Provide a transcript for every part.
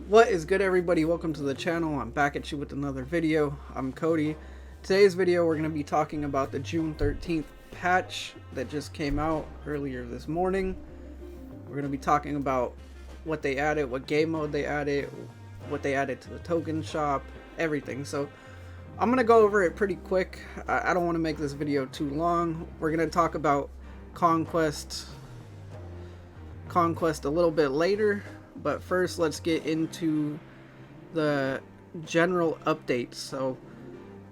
What is good, everybody? Welcome to the channel. I'm back at you with another video. I'm Cody. Today's video we're going to be talking about the June 13th patch that just came out earlier this morning. We're going to be talking about what they added, what game mode they added, what they added to the token shop, everything. So I'm going to go over it pretty quick. I don't want to make this video too long. We're going to talk about Conquest a little bit later. But first, let's get into the general updates. So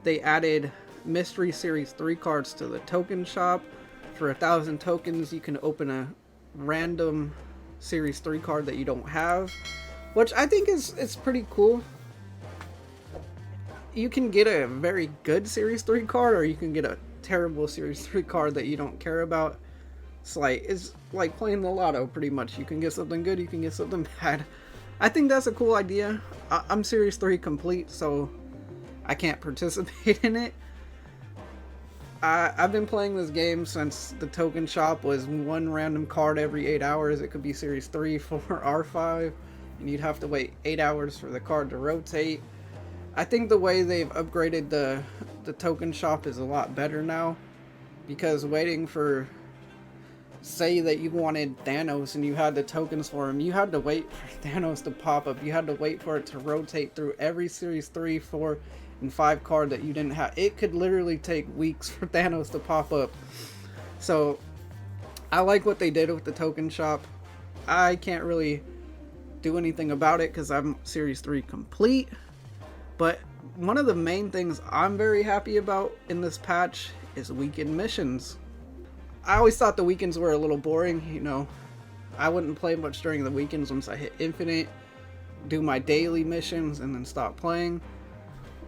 they added Mystery Series 3 cards to the token shop. For 1,000 tokens, you can open a random Series 3 card that you don't have, which I think is pretty cool. You can get a very good Series 3 card, or you can get a terrible Series 3 card that you don't care about. It's like playing the lotto, pretty much. You can get something good, you can get something bad. I think that's a cool idea. I'm Series 3 complete, so I can't participate in it. I've been playing this game since the token shop was one random card every 8 hours. It could be Series 3, 4, or 5, and you'd have to wait 8 hours for the card to rotate. I think the way they've upgraded the token shop is a lot better now, because waiting for, say that you wanted Thanos and you had the tokens for him, you had to wait for Thanos to pop up. You had to wait for it to rotate through every Series 3, 4, and 5 card that you didn't have. It could literally take weeks for Thanos to pop up. So I like what they did with the token shop. I can't really do anything about it because I'm Series 3 complete. But one of the main things I'm very happy about in this patch is weekend missions. I always thought the weekends were a little boring, you know. I wouldn't play much during the weekends once I hit Infinite, do my daily missions, and then stop playing.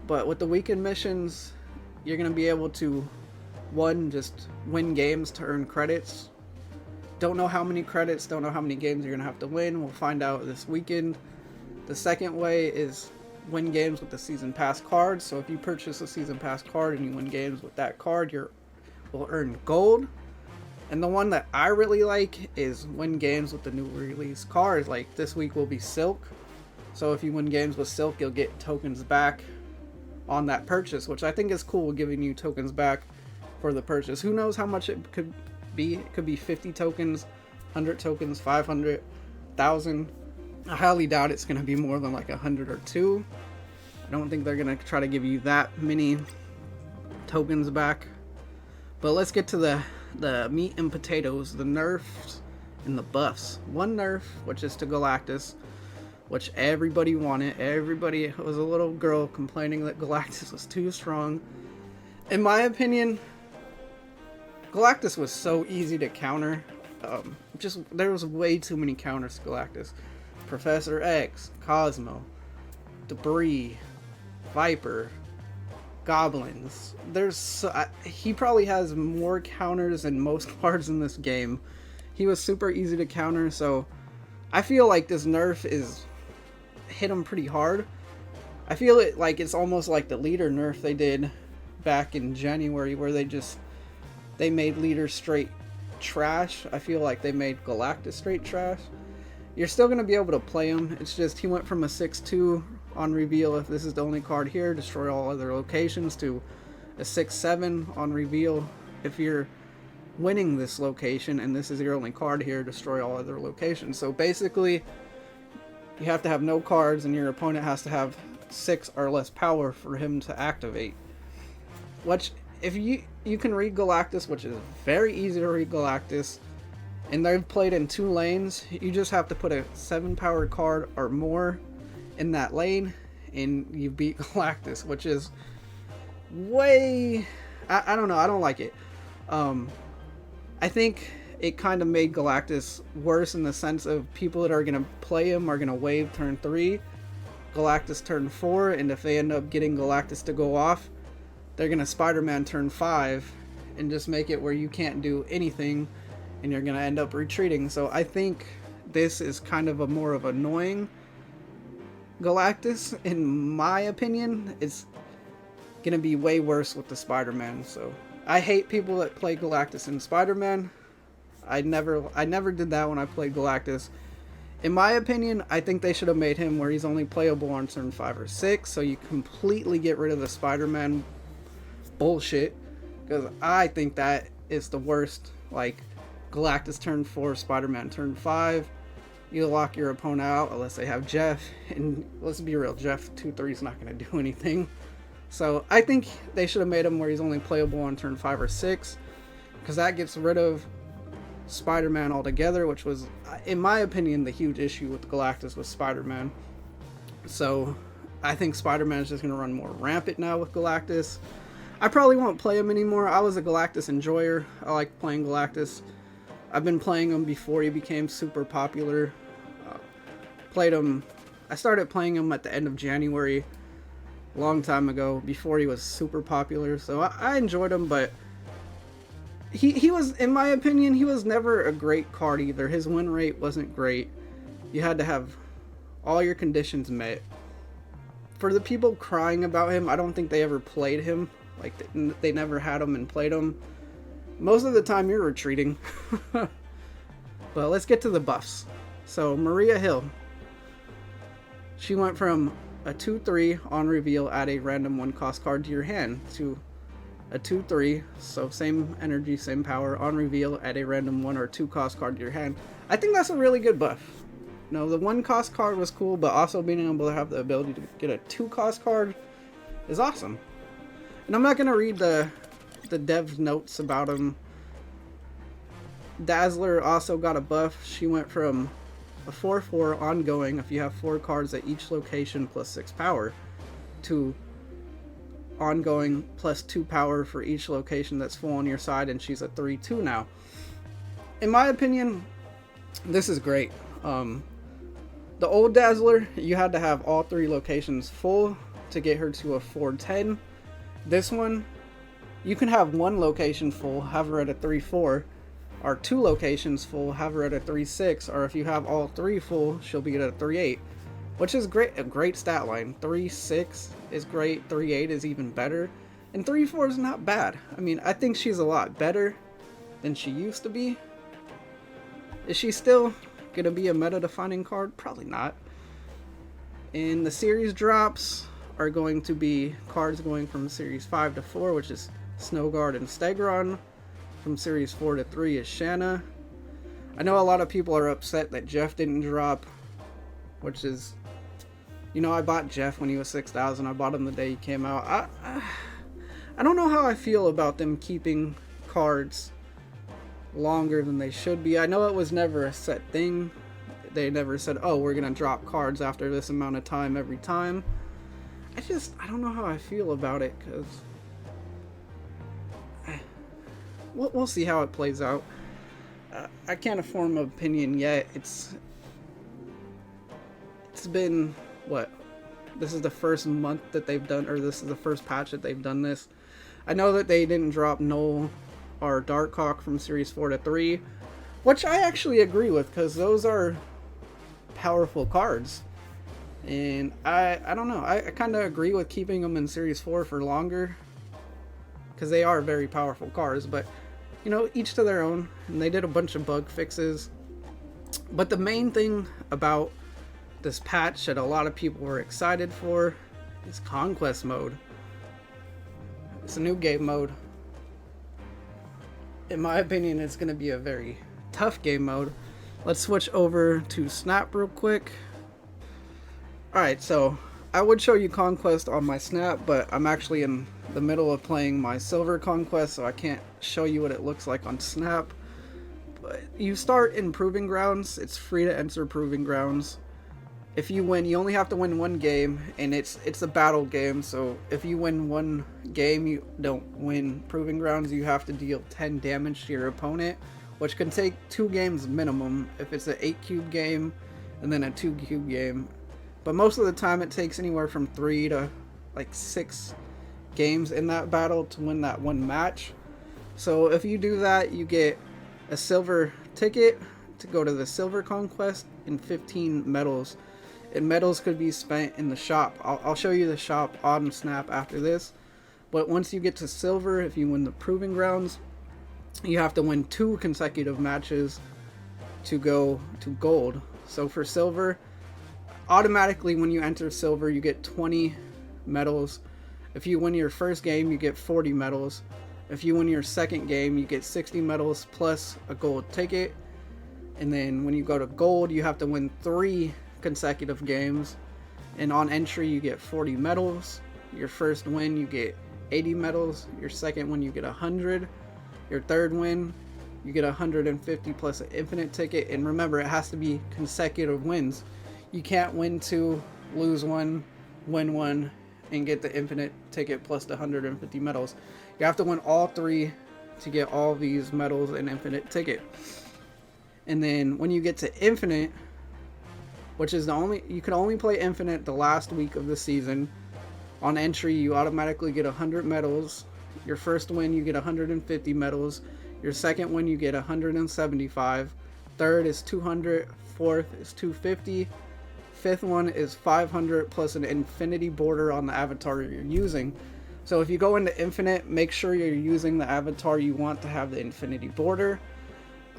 But with the weekend missions, you're going to be able to, one, just win games to earn credits. Don't know how many credits, don't know how many games you're going to have to win. We'll find out this weekend. The second way is win games with the Season Pass card. So if you purchase a Season Pass card and you win games with that card, you'll earn gold. And the one that I really like is win games with the new release cards. Like this week will be Silk. So if you win games with Silk, you'll get tokens back on that purchase, which I think is cool, giving you tokens back for the purchase. Who knows how much it could be? It could be 50 tokens, 100 tokens, 500, 1,000. I highly doubt it's going to be more than like 100 or 2. I don't think they're going to try to give you that many tokens back. But let's get to the meat and potatoes, the nerfs and the buffs. One nerf, which is to Galactus, which everybody wanted. Everybody was a little girl complaining that Galactus was too strong. In my opinion, Galactus was so easy to counter. There was way too many counters to Galactus. Professor X, Cosmo, Debris, Viper, Goblins. He probably has more counters than most cards in this game. He was super easy to counter, so I feel like this nerf hit him pretty hard. I feel it like it's almost like the leader nerf they did back in January, where they made leader straight trash. I feel like they made Galactus straight trash. You're still going to be able to play him. It's just he went from a 6-2 on reveal, if this is the only card here, destroy all other locations, to a 6-7 on reveal if you're winning this location and this is your only card here, destroy all other locations. So basically you have to have no cards and your opponent has to have 6 or less power for him to activate. Which, if you can read Galactus, which is very easy to read Galactus, and they've played in 2 lanes, you just have to put a 7 power card or more in that lane and you beat Galactus, which is way, I don't know, I don't like it. I think it kind of made Galactus worse in the sense of people that are going to play him are going to wave turn 3, Galactus turn 4, and if they end up getting Galactus to go off, they're going to Spider-Man turn 5 and just make it where you can't do anything and you're going to end up retreating. So I think this is kind of a more of annoying Galactus. In my opinion, it's going to be way worse with the Spider-Man. So I hate people that play Galactus in Spider-Man. I never did that when I played Galactus. In my opinion, I think they should have made him where he's only playable on turn 5 or 6, so you completely get rid of the Spider-Man bullshit, because I think that is the worst. Like, Galactus turn 4, Spider-Man turn 5, you lock your opponent out unless they have Jeff, and let's be real, Jeff 2-3 is not going to do anything. So I think they should have made him where he's only playable on turn 5 or 6, because that gets rid of Spider-Man altogether, which was, in my opinion, the huge issue with Galactus with Spider-Man. So I think Spider-Man is just going to run more rampant now with Galactus. I probably won't play him anymore. I was a Galactus enjoyer. I like playing Galactus. I've been playing him before he became super popular. I started playing him at the end of January, a long time ago, before he was super popular. So I enjoyed him, but he was, in my opinion, he was never a great card either. His win rate wasn't great. You had to have all your conditions met. For the people crying about him, I don't think they ever played him. Like, they never had him and played him. Most of the time you're retreating. But let's get to the buffs. So Maria Hill, she went from a 2-3 on reveal, add a random 1 cost card to your hand, to a 2-3, so same energy, same power, on reveal, add a random 1 or 2 cost card to your hand. I think that's a really good buff. No, the 1 cost card was cool, but also being able to have the ability to get a 2 cost card is awesome. And I'm not going to read the dev notes about him. Dazzler also got a buff. She went from a 4-4 ongoing, if you have 4 cards at each location plus 6 power, to ongoing plus 2 power for each location that's full on your side, and she's a 3-2 now. In my opinion, this is great. The old Dazzler, you had to have all 3 locations full to get her to a 4-10. This one, you can have 1 location full, have her at a 3-4, or 2 locations full, have her at a 3-6, or if you have all 3 full, she'll be at a 3-8, which is great. A great stat line. 3-6 is great, 3-8 is even better, and 3-4 is not bad. I mean, I think she's a lot better than she used to be. Is she still gonna be a meta-defining card? Probably not. And the series drops are going to be cards going from series 5 to 4, which is Snowguard and Stegron. From series 4 to 3 is Shanna. I know a lot of people are upset that Jeff didn't drop, which is, you know, I bought Jeff when he was 6,000. I bought him the day he came out. I don't know how I feel about them keeping cards longer than they should be. I know it was never a set thing. They never said, oh, we're gonna drop cards after this amount of time every time. I don't know how I feel about it, because we'll see how it plays out. I can't form an opinion yet. It's been, what? This is the first month that they've done, or this is the first patch that they've done this. I know that they didn't drop Null or Darkhawk from series 4 to 3, which I actually agree with, because those are powerful cards. And I don't know, I kind of agree with keeping them in series 4 for longer, because they are very powerful cards, but you know, each to their own. And they did a bunch of bug fixes. But the main thing about this patch that a lot of people were excited for is Conquest mode. It's a new game mode. In my opinion, it's going to be a very tough game mode. Let's switch over to Snap real quick. Alright, so I would show you Conquest on my Snap, but I'm actually in the middle of playing my Silver Conquest, so I can't show you what it looks like on Snap. But you start in Proving Grounds. It's free to enter Proving Grounds. If you win, you only have to win 1 game, and it's a battle game, so if you win 1 game, you don't win Proving Grounds. You have to deal 10 damage to your opponent, which can take 2 games minimum if it's an 8-cube game, and then a 2-cube game. But most of the time it takes anywhere from 3 to like 6 games in that battle to win that 1 match. So if you do that, you get a silver ticket to go to the Silver Conquest and 15 medals. And medals could be spent in the shop. I'll show you the shop on Snap after this. But once you get to silver, if you win the Proving Grounds, you have to win 2 consecutive matches to go to gold. So for silver, automatically when you enter silver, you get 20 medals. If you win your first game, you get 40 medals. If you win your second game, you get 60 medals plus a gold ticket. And then when you go to gold, you have to win 3 consecutive games. And on entry, you get 40 medals. Your first win, you get 80 medals. Your second win, you get 100. Your third win, you get 150 plus an infinite ticket. And remember, it has to be consecutive wins. You can't win 2, lose 1, win 1, and get the infinite ticket plus the 150 medals. You have to win all 3 to get all these medals and infinite ticket. And then when you get to infinite, which is you can only play infinite the last week of the season. On entry, you automatically get 100 medals. Your first win, you get 150 medals. Your second win, you get 175. Third is 200. Fourth is 250. Fifth one is 500 plus an infinity border on the avatar you're using. So if you go into infinite, make sure you're using the avatar you want to have the infinity border.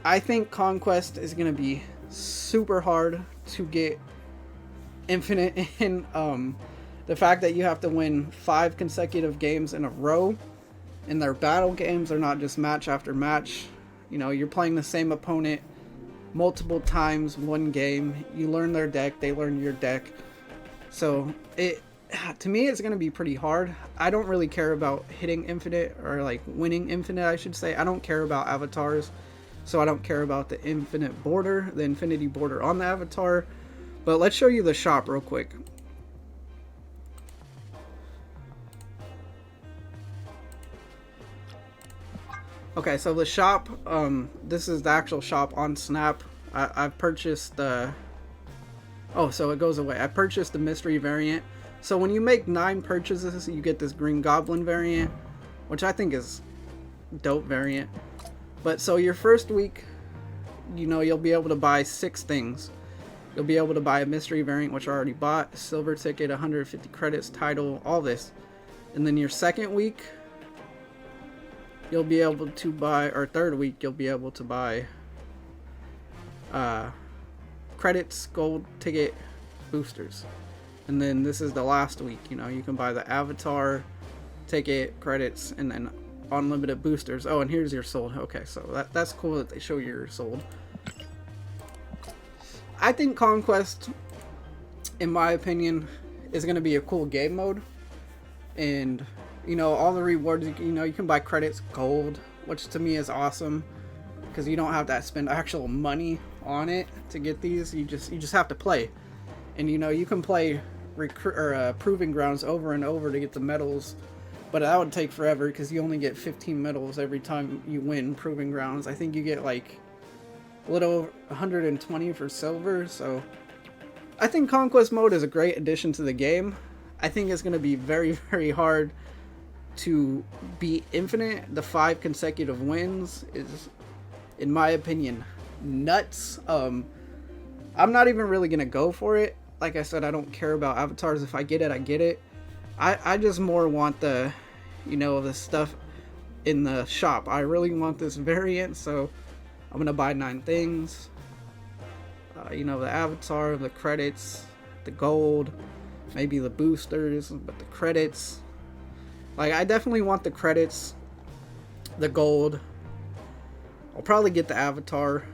I think Conquest is going to be super hard to get infinite in. The fact that you have to win 5 consecutive games in a row, and their battle games are not just match after match. You know, you're playing the same opponent multiple times, one game. You learn their deck, they learn your deck. So to me, it's going to be pretty hard. I don't really care about hitting infinite, or like winning infinite, I should say. I don't care about avatars, so I don't care about the infinite border, the infinity border on the avatar. But let's show you the shop real quick. Okay, so the shop, this is the actual shop on Snap. I've purchased the... Oh, so it goes away. I purchased the mystery variant. So when you make 9 purchases, you get this Green Goblin variant, which I think is dope variant. But so your first week, you know, you'll be able to buy 6 things. You'll be able to buy a mystery variant, which I already bought, silver ticket, 150 credits, title, all this. And then your second week, you'll be able to buy, or third week, you'll be able to buy credits, gold ticket, boosters. And then this is the last week, you know, you can buy the avatar, ticket, credits, and then unlimited boosters. Oh, and here's your sold. Okay, so that's cool that they show your sold. I think Conquest, in my opinion, is going to be a cool game mode. And you know, all the rewards, you know, you can buy credits, gold, which to me is awesome, because you don't have to spend actual money on it to get these. You just have to play. And you know, you can play proving grounds over and over to get the medals, but that would take forever because you only get 15 medals every time you win proving grounds. I think you get like a little over 120 for silver. So I think Conquest mode is a great addition to the game. I think it's going to be very, very hard to beat infinite. The 5 consecutive wins is, in my opinion, nuts. I'm not even really gonna go for it. Like I said, I don't care about avatars. If I get it, I get it. I just more want the, you know, the stuff in the shop. I really want this variant, so I'm gonna buy 9 things. You know, the avatar, the credits, the gold, maybe the boosters, but the credits. Like, I definitely want the credits, the gold. I'll probably get the avatar,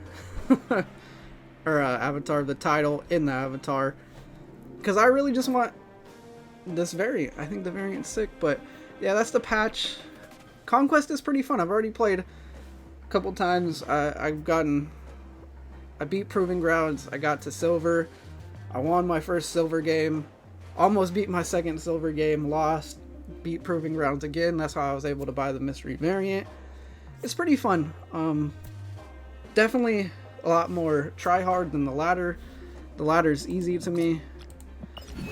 or avatar, the title in the avatar, because I really just want this variant. I think the variant's sick, but yeah, that's the patch. Conquest is pretty fun. I've already played a couple times. I beat Proving Grounds. I got to silver. I won my first silver game. Almost beat my second silver game. Lost. Beat Proving Grounds again. That's how I was able to buy the mystery variant. It's pretty fun. Definitely a lot more try hard than the ladder. The ladder's easy to me.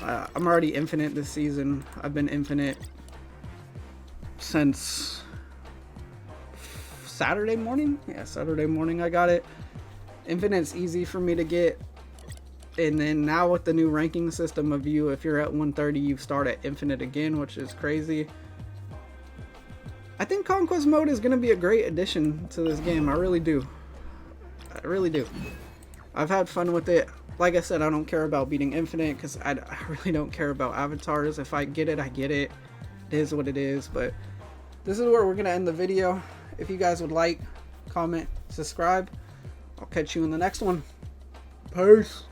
I'm already infinite this season. I've been infinite since Saturday morning. Yeah, Saturday morning I got it. Infinite's easy for me to get. And then now with the new ranking system of you, if you're at 130, you start at infinite again, which is crazy. I think Conquest mode is going to be a great addition to this game. I really do. I really do. I've had fun with it. Like I said, I don't care about beating Infinite because I really don't care about avatars. If I get it, I get it. It is what it is. But this is where we're going to end the video. If you guys would like, comment, subscribe. I'll catch you in the next one. Peace.